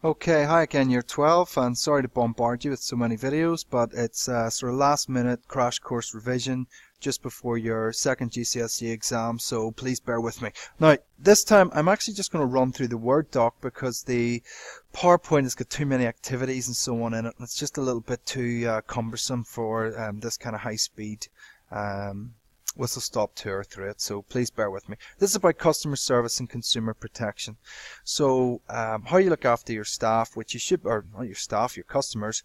Okay, hi again, year 12, and sorry to bombard you with so many videos, but it's sort of last minute crash course revision just before your second GCSE exam, so please bear with me. Now, this time I'm actually just going to run through the Word doc because the PowerPoint has got too many activities and so on in it, and it's just a little bit too cumbersome for this kind of high speed whistle stop tour through it, so please bear with me. This is about customer service and consumer protection. So how you look after your staff, which you should, or not your staff, your customers,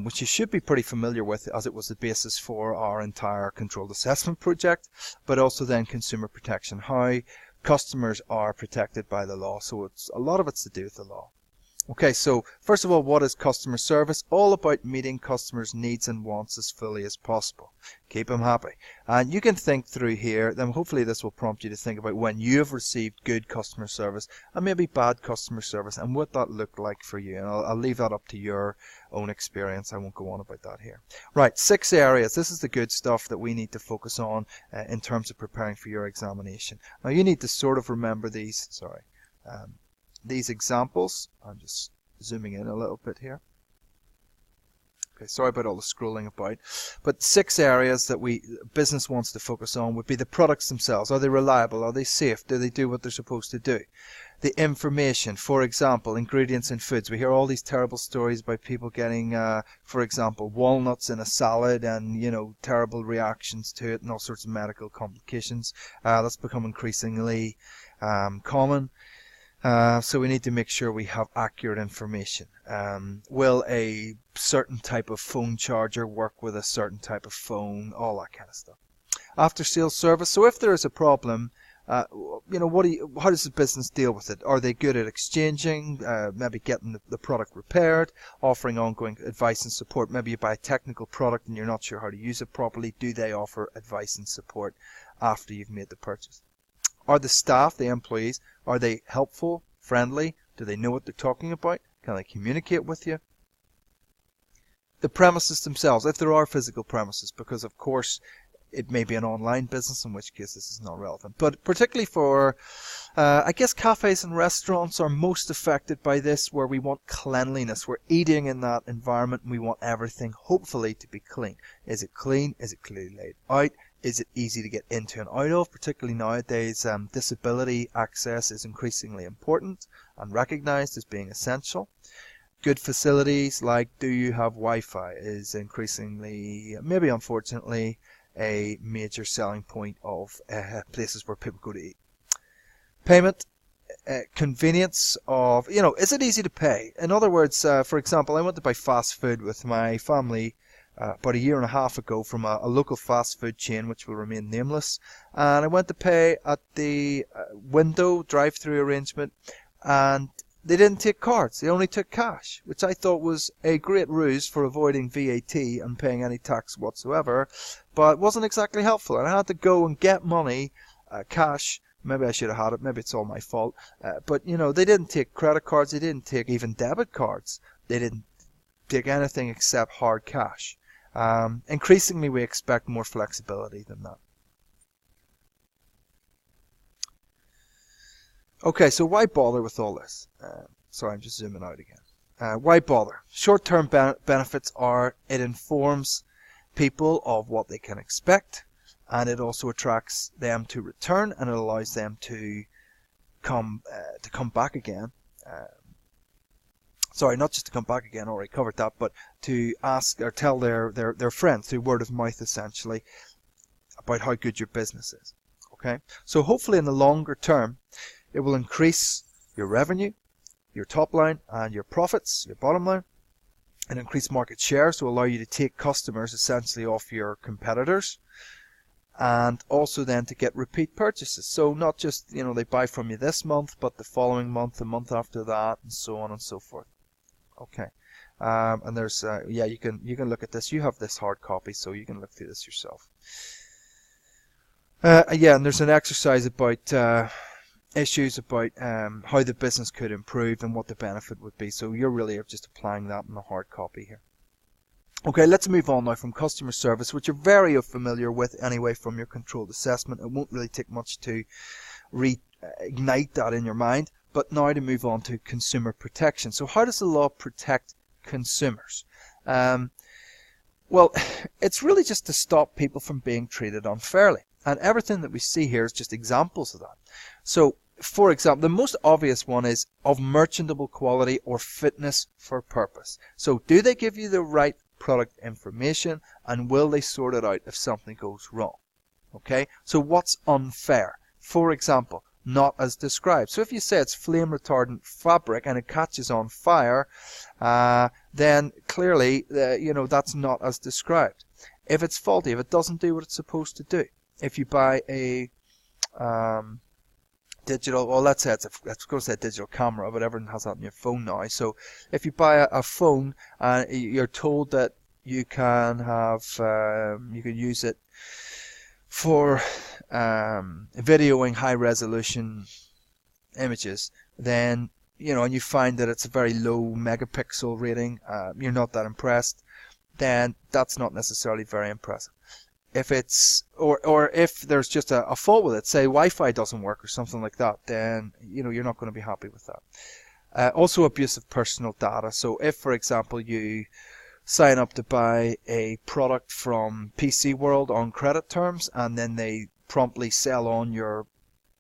which you should be pretty familiar with as it was the basis for our entire controlled assessment project, but also then consumer protection, how customers are protected by the law. So a lot of it's to do with the law. Okay, so first of all, what is customer service? All about meeting customers' needs and wants as fully as possible. Keep them happy. And you can think through here, then hopefully this will prompt you to think about when you have received good customer service and maybe bad customer service and what that looked like for you. And I'll leave that up to your own experience. I won't go on about that here. Right, 6 areas. This is the good stuff that we need to focus on in terms of preparing for your examination. Now you need to sort of remember these, these examples. I'm just zooming in a little bit here. Okay, sorry about all the scrolling about. But 6 areas that business wants to focus on would be the products themselves. Are they reliable? Are they safe? Do they do what they're supposed to do? The information, for example, ingredients in foods. We hear all these terrible stories about people getting, for example, walnuts in a salad and, terrible reactions to it and all sorts of medical complications. That's become increasingly common. So we need to make sure we have accurate information. Will a certain type of phone charger work with a certain type of phone? All that kind of stuff. After sales service. So if there is a problem, how does the business deal with it? Are they good at exchanging, maybe getting the product repaired, offering ongoing advice and support? Maybe you buy a technical product and you're not sure how to use it properly. Do they offer advice and support after you've made the purchase? Are the staff, the employees, are they helpful, friendly? Do they know what they're talking about? Can they communicate with you? The premises themselves, if there are physical premises, because of course it may be an online business, in which case this is not relevant. But particularly for, I guess cafes and restaurants are most affected by this, where we want cleanliness. We're eating in that environment and we want everything hopefully to be clean. Is it clean? Is it clearly laid out? Is it easy to get into and out of? Particularly nowadays, disability access is increasingly important and recognized as being essential. Good facilities like do you have Wi-Fi is increasingly, maybe unfortunately, a major selling point of places where people go to eat. Payment, convenience of, is it easy to pay? In other words, for example, I went to buy fast food with my family about a year and a half ago from a local fast food chain which will remain nameless, and I went to pay at the window drive-through arrangement, and they didn't take cards, they only took cash, which I thought was a great ruse for avoiding VAT and paying any tax whatsoever, but it wasn't exactly helpful, and I had to go and get money, cash. Maybe I should have had it, maybe it's all my fault, but they didn't take credit cards, they didn't take even debit cards, they didn't take anything except hard cash. Increasingly we expect more flexibility than that. Okay, so why bother with all this? Sorry, I'm just zooming out again. Why bother? Short-term benefits are it informs people of what they can expect, and it also attracts them to return, and it allows them to come back again. Sorry, not just to come back again, already covered that, but to ask or tell their friends through word of mouth essentially about how good your business is. Okay, so hopefully in the longer term it will increase your revenue, your top line, and your profits, your bottom line, and increase market share, so allow you to take customers essentially off your competitors, and also then to get repeat purchases. So not just they buy from you this month, but the following month, the month after that, and so on and so forth. Okay, and there's you can look at this. You have this hard copy, so you can look through this yourself. And there's an exercise about issues about how the business could improve and what the benefit would be. So you're really just applying that in the hard copy here. Okay, let's move on now from customer service, which you're very familiar with anyway from your controlled assessment. It won't really take much to reignite that in your mind. But now to move on to consumer protection. So how does the law protect consumers? Well, it's really just to stop people from being treated unfairly. And everything that we see here is just examples of that. So, for example, the most obvious one is of merchantable quality or fitness for purpose. So, do they give you the right product information, and will they sort it out if something goes wrong? Okay, so what's unfair? For example, not as described. So if you say it's flame retardant fabric and it catches on fire, then clearly, that's not as described. If it's faulty, if it doesn't do what it's supposed to do, if you buy a digital, well, let's say let's go say a digital camera, but everyone has that on your phone now. So if you buy a phone and you're told that you can use it for videoing high resolution images, then and you find that it's a very low megapixel rating, you're not that impressed, then that's not necessarily very impressive. If it's or if there's just a fault with it, say Wi-Fi doesn't work or something like that, then you're not going to be happy with that. Also abuse of personal data. So if, for example, you sign up to buy a product from PC World on credit terms, and then they promptly sell on your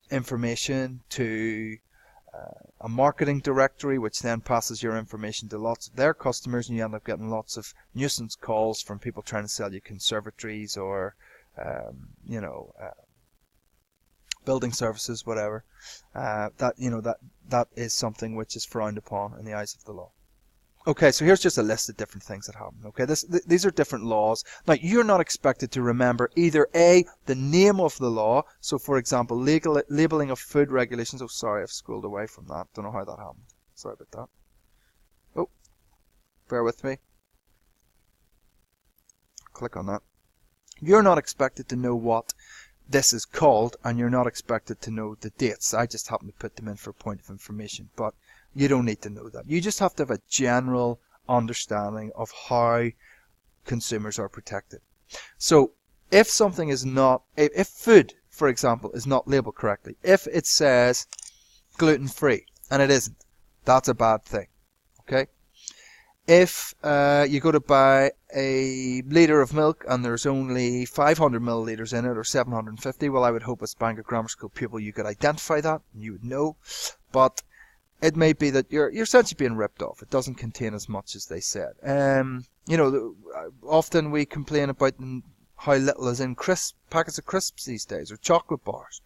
information to a marketing directory, which then passes your information to lots of their customers, and you end up getting lots of nuisance calls from people trying to sell you conservatories or building services, whatever. That is something which is frowned upon in the eyes of the law. Okay, so here's just a list of different things that happen. Okay, these are different laws. Now, you're not expected to remember either A, the name of the law. So, for example, labeling of food regulations. Oh, sorry, I've scrolled away from that. Don't know how that happened. Sorry about that. Oh, bear with me. Click on that. You're not expected to know what this is called, and you're not expected to know the dates. I just happen to put them in for point of information, but you don't need to know that. You just have to have a general understanding of how consumers are protected. So if something is not, if food, for example, is not labeled correctly, if it says gluten-free and it isn't, that's a bad thing. Okay? If you go to buy a litre of milk and there's only 500 millilitres in it, or 750, well, I would hope as Bangor Grammar School pupil you could identify that and you would know. But it may be that you're essentially being ripped off. It doesn't contain as much as they said. Often we complain about how little is in packets of crisps these days, or chocolate bars.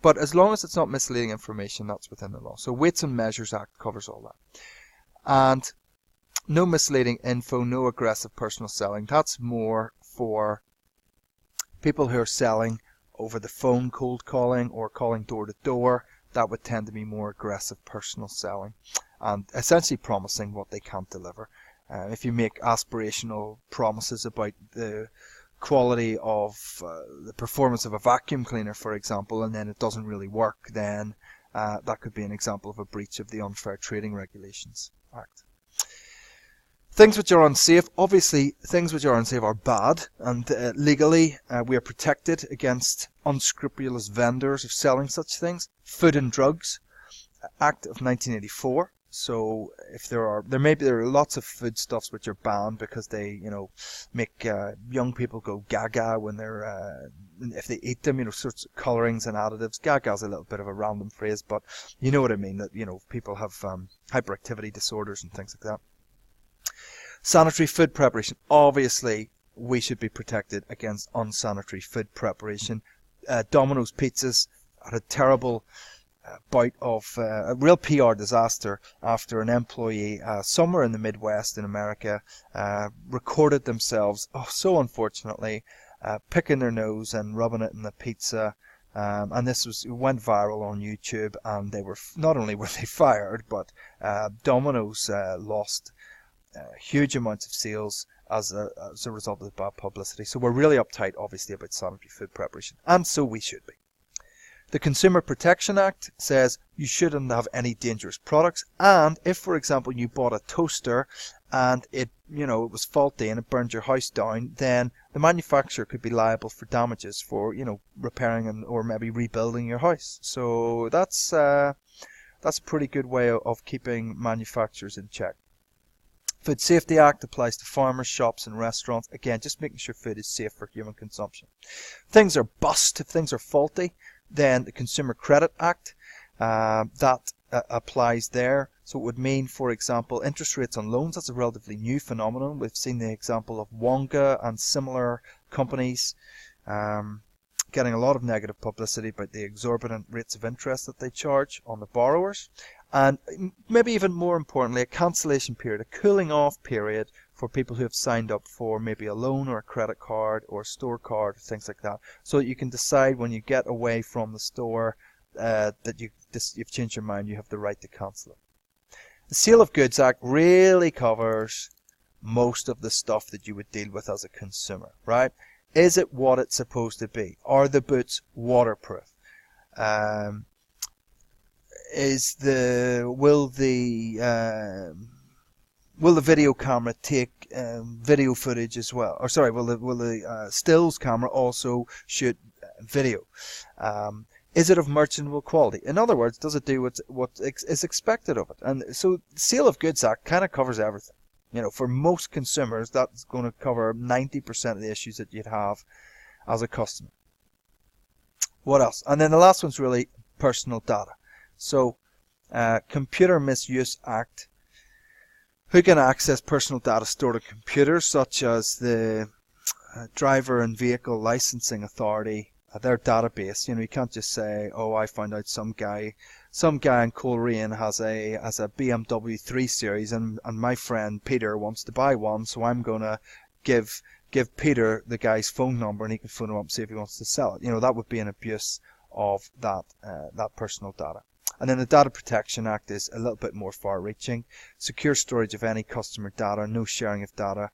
But as long as it's not misleading information, that's within the law. So Weights and Measures Act covers all that. And no misleading info, no aggressive personal selling. That's more for people who are selling over the phone, cold calling, or calling door to door. That would tend to be more aggressive personal selling and essentially promising what they can't deliver. If you make aspirational promises about the quality of the performance of a vacuum cleaner, for example, and then it doesn't really work, then that could be an example of a breach of the Unfair Trading Regulations Act. Things which are unsafe, obviously things which are unsafe are bad, and legally we are protected against unscrupulous vendors of selling such things. Food and Drugs Act of 1984. So if there are lots of foodstuffs which are banned because they make young people go gaga when they're if they eat them, sorts of colorings and additives. Gaga is a little bit of a random phrase, but you know what I mean, that people have hyperactivity disorders and things like that. Sanitary food preparation. Obviously, we should be protected against unsanitary food preparation. Domino's Pizzas had a terrible bout of a real PR disaster after an employee somewhere in the Midwest in America recorded themselves, so unfortunately, picking their nose and rubbing it in the pizza. And this went viral on YouTube, and they were not only were they fired, but Domino's lost huge amounts of sales as a result of the bad publicity. So we're really uptight, obviously, about sanitary food preparation, and so we should be. The Consumer Protection Act says you shouldn't have any dangerous products, and if, for example, you bought a toaster and it was faulty and it burned your house down, then the manufacturer could be liable for damages for repairing or maybe rebuilding your house. So that's That's a pretty good way of keeping manufacturers in check. Food Safety Act applies to farmers, shops and restaurants. Again, just making sure food is safe for human consumption. If things are bust, if things are faulty, then the Consumer Credit Act, that applies there. So it would mean, for example, interest rates on loans. That's a relatively new phenomenon. We've seen the example of Wonga and similar companies getting a lot of negative publicity about the exorbitant rates of interest that they charge on the borrowers. And maybe even more importantly, a cancellation period, a cooling off period for people who have signed up for maybe a loan or a credit card or a store card, things like that, so that you can decide when you get away from the store that you've changed your mind, you have the right to cancel it. The Sale of Goods Act really covers most of the stuff that you would deal with as a consumer, right? Is it what it's supposed to be? Are the boots waterproof? Will the video camera take video footage as well? Or sorry, will the stills camera also shoot video? Is it of merchantable quality? In other words, does it do what is expected of it? And so the Sale of Goods Act kind of covers everything. You know, for most consumers, that's going to cover 90% of the issues that you'd have as a customer. What else? And then the last one's really personal data. So, Computer Misuse Act. Who can access personal data stored on computers, such as the Driver and Vehicle Licensing Authority, their database. You know, you can't just say, oh, I found out some guy in Coleraine has a BMW 3 Series and my friend Peter wants to buy one, so I'm going to give Peter the guy's phone number and he can phone him up and see if he wants to sell it. You know, that would be an abuse of that personal data. And then the Data Protection Act is a little bit more far-reaching. Secure storage of any customer data, no sharing of data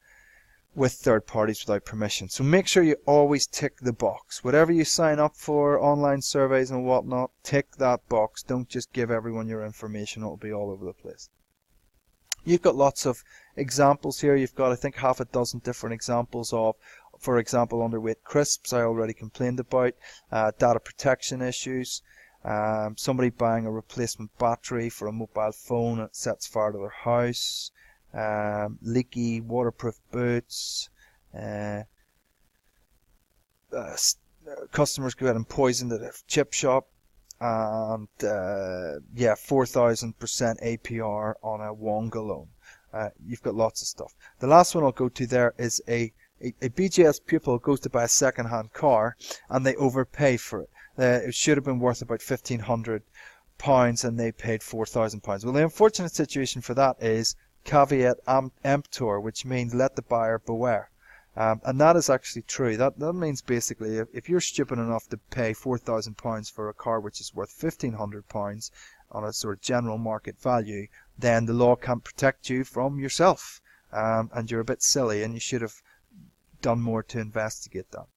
with third parties without permission. So make sure you always tick the box. Whatever you sign up for, online surveys and whatnot, tick that box. Don't just give everyone your information. It'll be all over the place. You've got lots of examples here. You've got, I think, half a dozen different examples of, for example, underweight crisps I already complained about, data protection issues, somebody buying a replacement battery for a mobile phone and it sets fire to their house, leaky waterproof boots, customers go out and poison at a chip shop, and 4,000% APR on a Wonga loan. You've got lots of stuff. The last one I'll go to there is a BGS pupil goes to buy a second-hand car and they overpay for it. It should have been worth about £1,500 and they paid £4,000. Well, the unfortunate situation for that is caveat emptor, which means let the buyer beware. And that is actually true. That means basically if you're stupid enough to pay £4,000 for a car which is worth £1,500 on a sort of general market value, then the law can't protect you from yourself. And you're a bit silly and you should have done more to investigate that.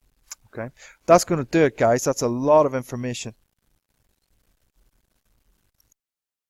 Okay, that's going to do it, guys. That's a lot of information.